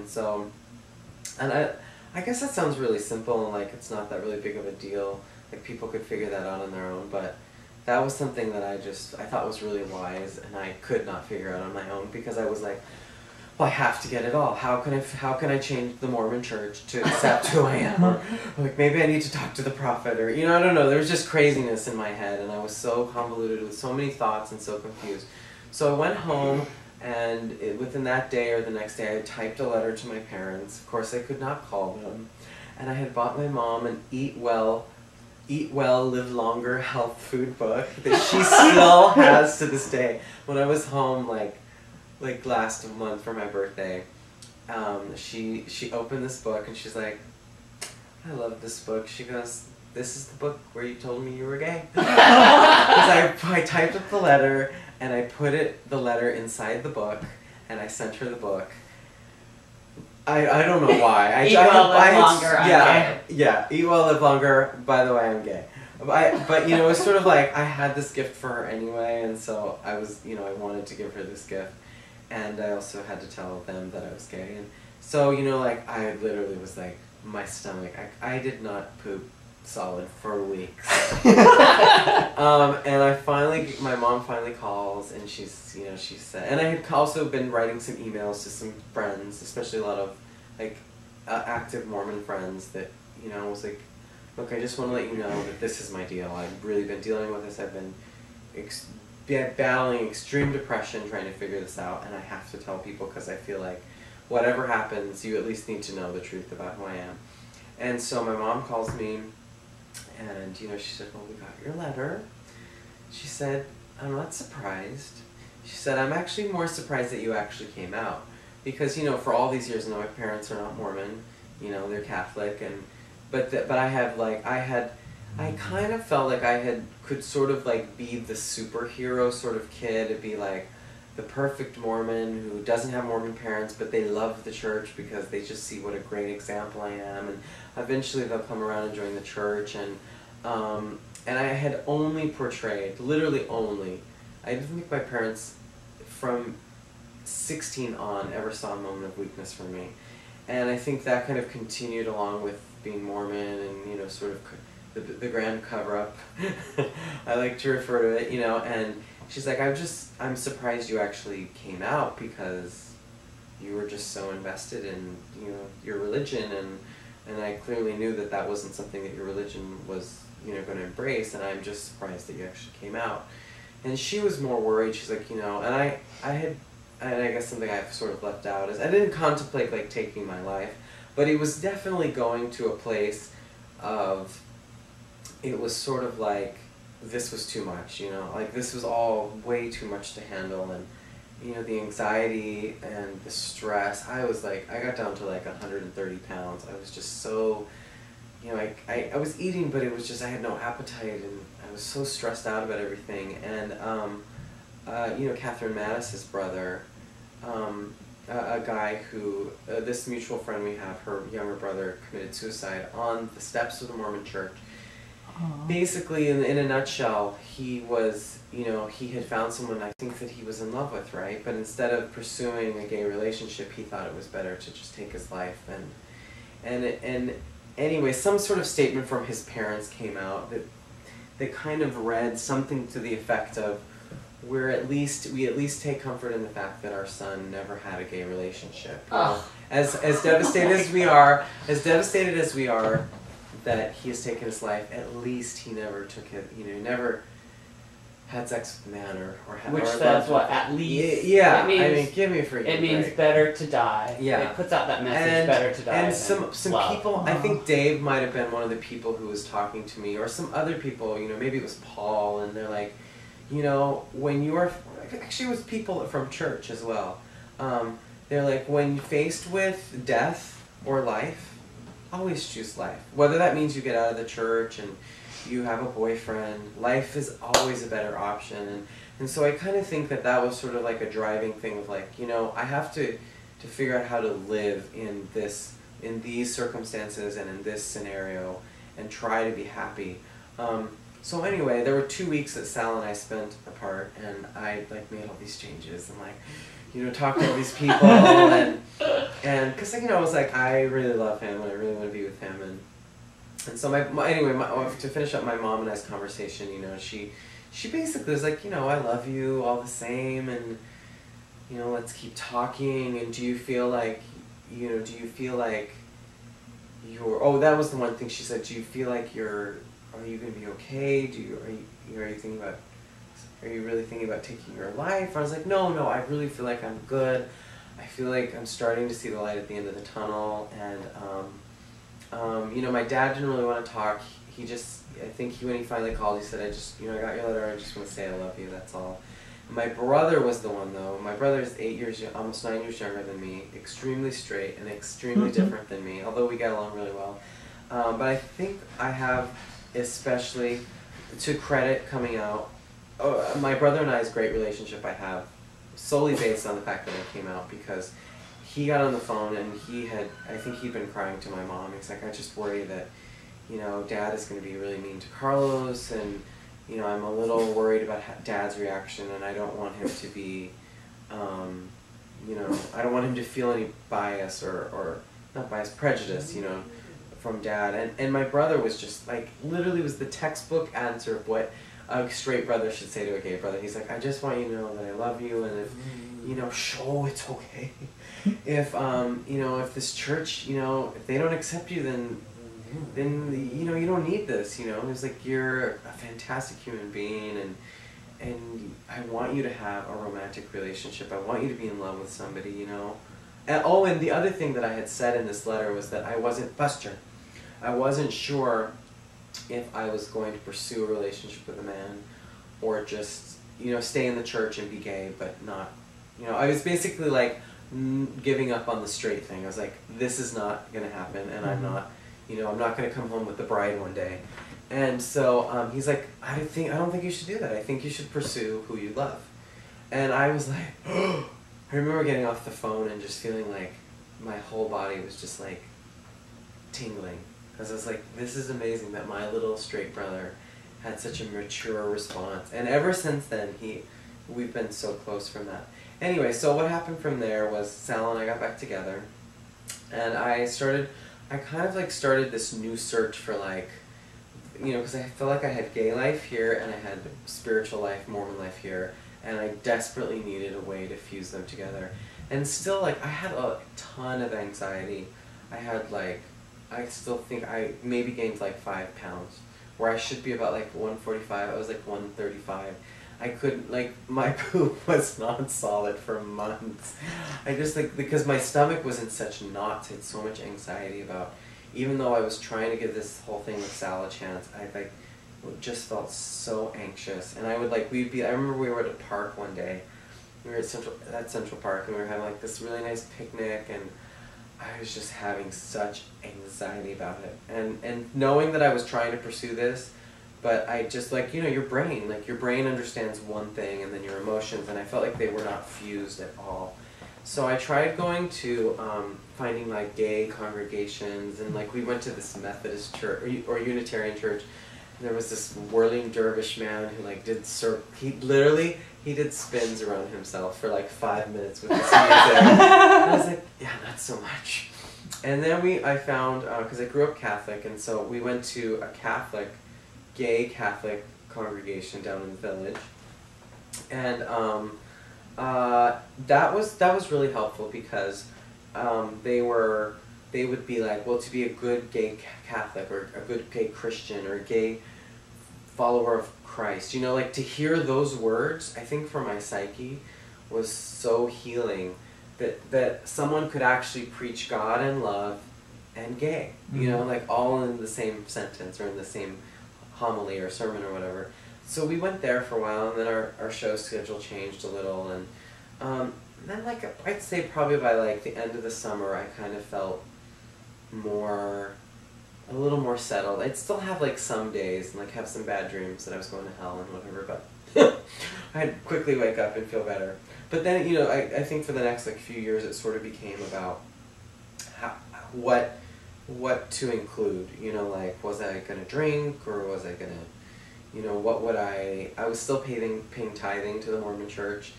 And so, and I guess that sounds really simple and like it's not that really big of a deal. Like people could figure that out on their own, but that was something that I thought was really wise, and I could not figure out on my own because I was like, well, I have to get it all. How can I change the Mormon church to accept who I am? Or like maybe I need to talk to the prophet, or I don't know. There was just craziness in my head, and I was so convoluted with so many thoughts and so confused. So I went home, and within that day or the next day, I typed a letter to my parents. Of course, I could not call them, and I had bought my mom an Eat Well, Live Longer health food book that she still has to this day. When I was home, like last month for my birthday, she opened this book and she's like, I love this book. She goes, this is the book where you told me you were gay. Because I typed up the letter and I put the letter inside the book and I sent her the book. I don't know why. Eat well, live longer, I'm gay. Yeah, eat well, live longer, by the way, I'm gay. But it was sort of like I had this gift for her anyway, and so I was, I wanted to give her this gift. And I also had to tell them that I was gay. And so, like, I literally was like, my stomach, I did not poop solid for weeks. And my mom finally calls, and she said, and I had also been writing some emails to some friends, especially a lot of, like, active Mormon friends that, was like, look, I just want to let you know that this is my deal. I've really been dealing with this. I've been battling extreme depression trying to figure this out, and I have to tell people because I feel like whatever happens, you at least need to know the truth about who I am. And so my mom calls me, and she said, well, we got your letter. She said, I'm not surprised. She said, I'm actually more surprised that you actually came out, because for all these years, my parents are not Mormon, they're Catholic, and but I kind of felt like could sort of like be the superhero sort of kid. It'd be like the perfect Mormon who doesn't have Mormon parents, but they love the church because they just see what a great example I am, and eventually they'll come around and join the church. And I had only portrayed, literally only, I didn't think my parents from 16 on ever saw a moment of weakness from me. And I think that kind of continued along with being Mormon and, sort of the grand cover-up, I like to refer to it, and she's like, I'm surprised you actually came out because you were just so invested in, your religion, and I clearly knew that wasn't something that your religion was, going to embrace, and I'm just surprised that you actually came out. And she was more worried. She's like, and I guess something I've sort of left out is I didn't contemplate like taking my life, but it was definitely going to a place of, it was sort of like, this was too much, like this was all way too much to handle, and the anxiety and the stress. I got down to like 130 pounds. I was just so, I was eating, but it was just, I had no appetite, and I was so stressed out about everything. And Catherine Mattis's brother, a guy who, this mutual friend we have, her younger brother committed suicide on the steps of the Mormon church. Aww. Basically, in a nutshell, he was, he had found someone I think that he was in love with, right? But instead of pursuing a gay relationship, he thought it was better to just take his life. And anyway, some sort of statement from his parents came out that kind of read something to the effect of, we at least take comfort in the fact that our son never had a gay relationship. As devastated as we are that he has taken his life, at least he never took it, never had sex with a man or had. Which says what? At least. Yeah. Give me a freaking break. It means better to die. Yeah. It puts out that message, better to die. And some people, I think Dave might have been one of the people who was talking to me, or some other people, maybe it was Paul, and they're like, when you are, actually it was people from church as well, they're like, when faced with death or life, always choose life. Whether that means you get out of the church and you have a boyfriend, life is always a better option. And so I kind of think that was sort of like a driving thing of like, I have to figure out how to live in these circumstances and in this scenario and try to be happy. So anyway, there were 2 weeks that Sal and I spent apart, and I made all these changes and talked to all these people, and And because, you know, I was like, I really love him and I really want to be with him. And so anyway, to finish up my mom and I's conversation, you know, she basically was like, you know, I love you all the same, and, you know, let's keep talking. And do you feel like you're, oh, that was the one thing she said, do you feel like are you going to be okay? Are you really thinking about taking your life? I was like, no, I really feel like I'm good. I feel like I'm starting to see the light at the end of the tunnel. And, you know, my dad didn't really want to talk. I think when he finally called, he said, I got your letter, I just want to say I love you, that's all. And my brother was the one, though. My brother is almost 9 years younger than me, extremely straight and extremely different than me, although we get along really well. But I think I have, especially to credit coming out, my brother and I's great relationship I have solely based on the fact that I came out, because he got on the phone and I think he'd been crying to my mom. He's like, I just worry that, you know, Dad is going to be really mean to Carlos, and, you know, I'm a little worried about Dad's reaction, and I don't want him to be, you know, I don't want him to feel any bias or not bias, prejudice, you know, from Dad. And my brother was just like, literally was the textbook answer of what a straight brother should say to a gay brother. He's like, I just want you to know that I love you, and if, you know, it's okay. If, you know, if this church, you know, if they don't accept you, then, you know, you don't need this, you know. He's like, you're a fantastic human being, and I want you to have a romantic relationship. I want you to be in love with somebody, you know. And the other thing that I had said in this letter was that I wasn't sure if I was going to pursue a relationship with a man, or just, you know, stay in the church and be gay, but not, you know, I was basically like giving up on the straight thing. I was like, this is not going to happen, and I'm not, you know, I'm not going to come home with the bride one day. And so he's like, I don't think you should do that. I think you should pursue who you love. And I was like, I remember getting off the phone and just feeling like my whole body was just like tingling. Because I was like, this is amazing that my little straight brother had such a mature response. And ever since then, we've been so close from that. Anyway, so what happened from there was Sal and I got back together. And I kind of like started this new search for, like, you know, because I felt like I had gay life here and I had spiritual life, Mormon life here. And I desperately needed a way to fuse them together. And still, like, I had a ton of anxiety. I still think I maybe gained like 5 pounds, where I should be about like 145. I was like 135. I couldn't, like, my poop was not solid for months. I just, like, because my stomach was in such knots, I had so much anxiety about, even though I was trying to give this whole thing with Sal a chance, I like just felt so anxious. And I would like, I remember we were at a park one day. We were at Central Park, and we were having like this really nice picnic, and I was just having such anxiety about it. And knowing that I was trying to pursue this, but I just, like, you know, your brain understands one thing, and then your emotions, and I felt like they were not fused at all. So I tried going to, finding like gay congregations, and like we went to this Methodist church, or Unitarian church, and there was this whirling dervish man who like he did spins around himself for like 5 minutes with this music. And I was like, yeah, not so much. And then I found, because I grew up Catholic, and so we went to a gay Catholic congregation down in the village. And that was really helpful, because they would be like, well, to be a good gay Catholic, or a good gay Christian, or a gay follower of Christ, you know, like, to hear those words, I think for my psyche was so healing, that someone could actually preach God and love and gay, you know, like all in the same sentence, or in the same homily or sermon or whatever. So we went there for a while, and then our show schedule changed a little, and then, like, I'd say probably by like the end of the summer, I kind of felt a little more settled. I'd still have like some days and like have some bad dreams that I was going to hell and whatever, but I'd quickly wake up and feel better. But then, you know, I think for the next like few years, it sort of became about what to include, you know, like, was I gonna drink, or was I gonna, you know, what would I was still paying tithing to the Mormon church,